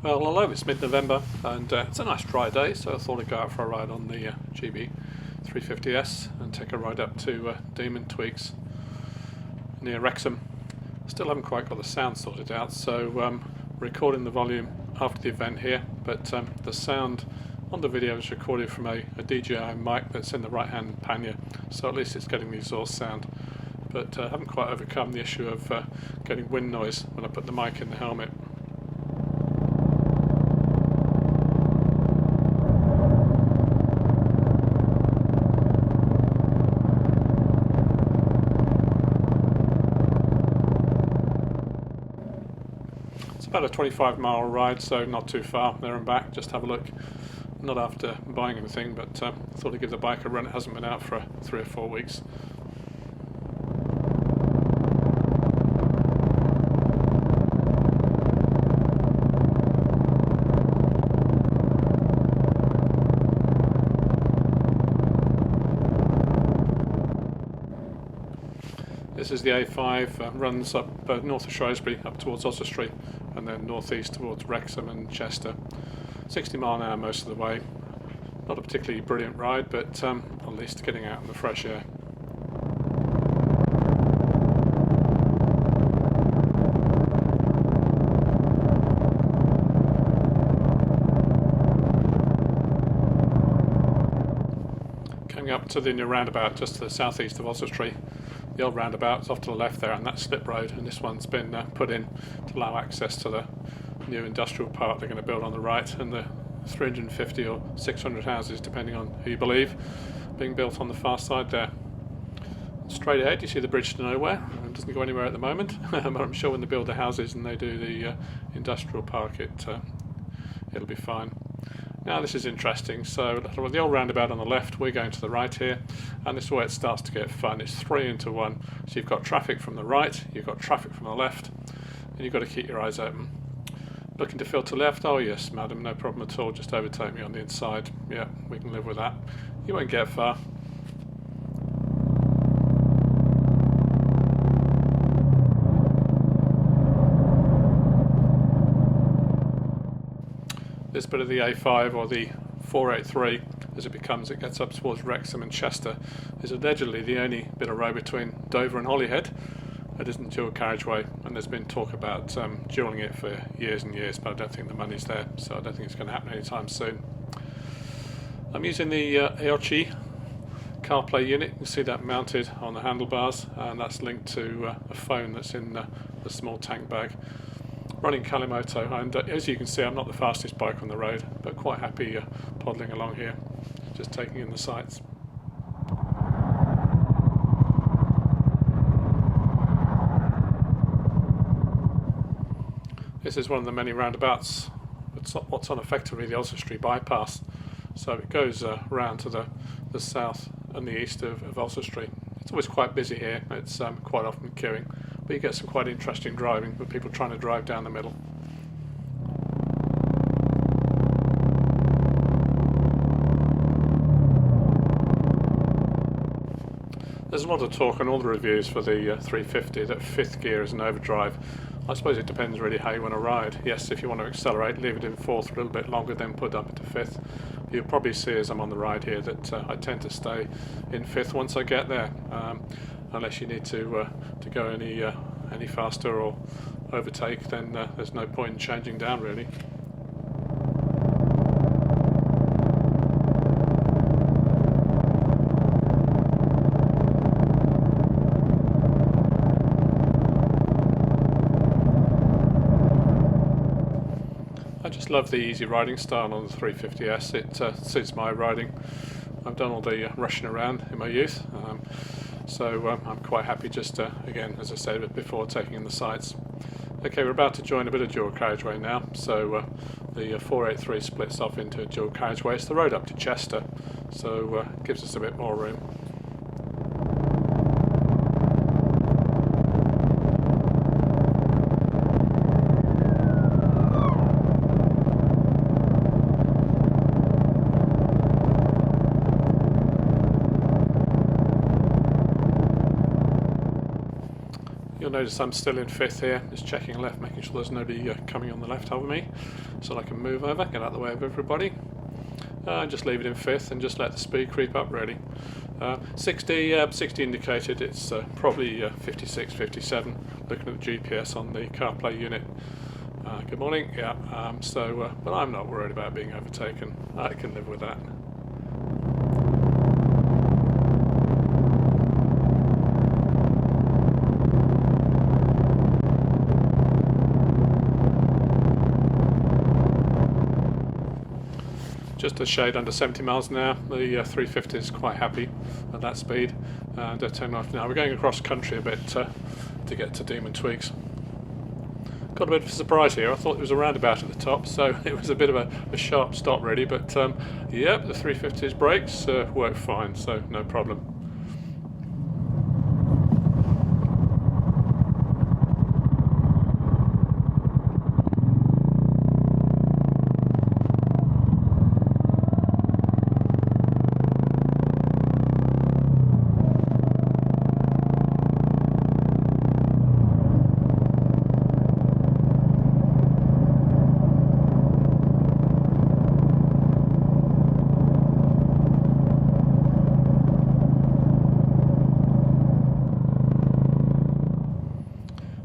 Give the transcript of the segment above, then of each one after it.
Well, hello, it's mid-November and it's a nice dry day, so I thought I'd go out for a ride on the GB350S and take a ride up to Tweeks near Wrexham. Still haven't quite got the sound sorted out, so recording the volume after the event here, but the sound on the video is recorded from a DJI mic that's in the right hand pannier, so at least it's getting the exhaust sound. But I haven't quite overcome the issue of getting wind noise when I put the mic in the helmet. It's about a 25-mile ride, so not too far there and back. Just have a look. Not after buying anything, but I thought I'd give the bike a run. It hasn't been out for 3 or 4 weeks. This is the A5, runs up north of Shrewsbury up towards Oswestry and then northeast towards Wrexham and Chester. 60 mile an hour most of the way. Not a particularly brilliant ride, but at least getting out in the fresh air. Coming up to the new roundabout just to the southeast of Oswestry. The old roundabout's off to the left there, and that's slip road, and this one's been put in to allow access to the new industrial park they're going to build on the right, and the 350 or 600 houses, depending on who you believe, being built on the far side there. Straight ahead you see the bridge to nowhere. It doesn't go anywhere at the moment, but I'm sure when they build the houses and they do the industrial park, it'll be fine. Now this is interesting. So the old roundabout on the left, we're going to the right here, and this is where it starts to get fun. It's 3 into 1. So you've got traffic from the right, you've got traffic from the left, and you've got to keep your eyes open. Looking to filter left? Oh yes, madam, no problem at all. Just overtake me on the inside. Yeah, we can live with that. You won't get far. This bit of the A5, or the 483 as it gets up towards Wrexham and Chester, is allegedly the only bit of road between Dover and Holyhead that isn't dual carriageway, and there's been talk about dualling it for years and years, but I don't think the money's there, so I don't think it's going to happen anytime soon. I'm using the Healtec Carplay unit. You can see that mounted on the handlebars, and that's linked to a phone that's in the small tank bag. Running Kalimoto, and as you can see, I'm not the fastest bike on the road, but quite happy poddling along here, just taking in the sights. This is one of the many roundabouts. It's what's on effectively the Oswestry bypass, so it goes round to the south and the east of Oswestry. It's always quite busy here. It's quite often queuing, but you get some quite interesting driving with people trying to drive down the middle. There's a lot of talk on all the reviews for the 350 that 5th gear is an overdrive. I suppose it depends really how you want to ride. Yes, if you want to accelerate, leave it in 4th for a little bit longer, then put up into 5th. You'll probably see as I'm on the ride here that I tend to stay in 5th once I get there, unless you need to go any faster or overtake, then there's no point in changing down really. I just love the easy riding style on the 350S. It suits my riding. I've done all the rushing around in my youth, so I'm quite happy just again, as I said before, taking in the sights. Okay, we're about to join a bit of dual carriageway now, so the 483 splits off into a dual carriageway. It's the road up to Chester, so it gives us a bit more room. You'll notice I'm still in fifth here, just checking left, making sure there's nobody coming on the left of me, so I can move over, get out of the way of everybody. Just leave it in fifth and just let the speed creep up really. 60 indicated, it's probably 56, 57, looking at the GPS on the Carplay unit. Good morning, yeah, but I'm not worried about being overtaken, I can live with that. Just a shade under 70 miles an hour. The 350 is quite happy at that speed. And turning off now. We're going across country a bit to get to Demon Tweeks. Got a bit of a surprise here. I thought it was a roundabout at the top, so it was a bit of a sharp stop really. But yep, the 350's brakes work fine, so no problem.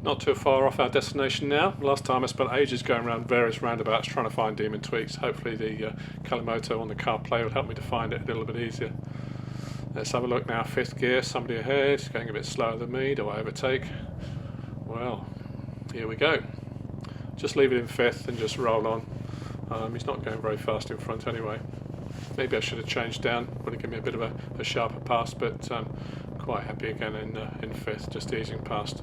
Not too far off our destination now. Last time I spent ages going around various roundabouts trying to find Demon Tweeks. Hopefully the Kalimoto on the Carplay will help me to find it a little bit easier. Let's have a look now. Fifth gear, somebody ahead, going a bit slower than me. Do I overtake? Well, here we go. Just leave it in fifth and just roll on. He's not going very fast in front anyway. Maybe I should have changed down, would have given me a bit of a sharper pass, but quite happy again in fifth, just easing past.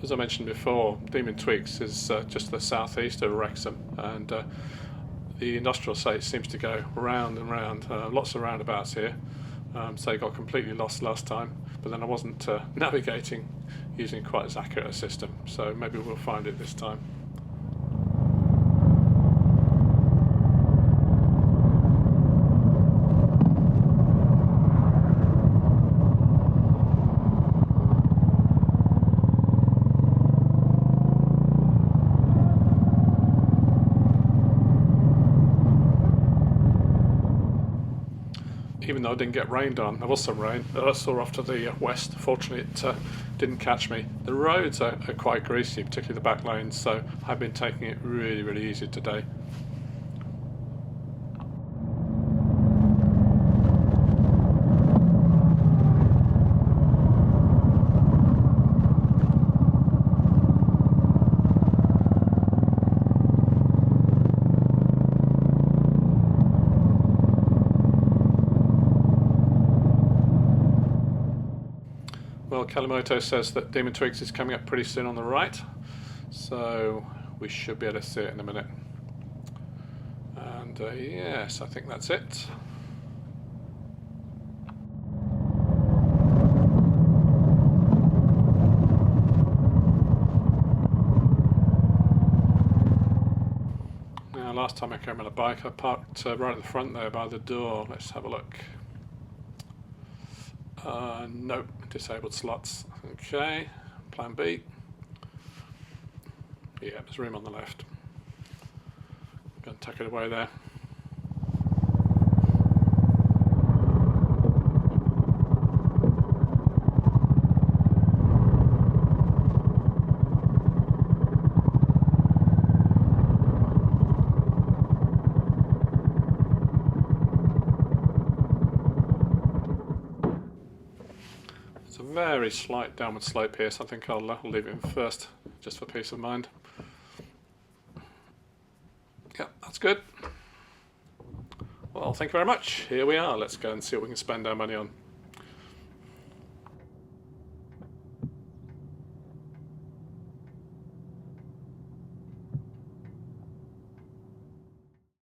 As I mentioned before, Demon Tweeks is just the southeast of Wrexham, and the industrial estate seems to go round and round. Lots of roundabouts here, so I got completely lost last time, but then I wasn't navigating using quite as accurate a system, so maybe we'll find it this time. Even though I didn't get rained on, there was some rain. I saw off to the west. Fortunately, it didn't catch me. The roads are quite greasy, particularly the back lanes, so I've been taking it really, really easy today. Well, Kalimoto says that Demon Tweeks is coming up pretty soon on the right, so we should be able to see it in a minute. And yes, I think that's it. Now, last time I came on a bike, I parked right at the front there by the door. Let's have a look. Nope, disabled slots. Okay, plan B. Yeah, there's room on the left. I'm going to tuck it away there. It's a very slight downward slope here, so I think I'll leave it in first, just for peace of mind. Yeah, that's good. Well, thank you very much. Here we are. Let's go and see what we can spend our money on.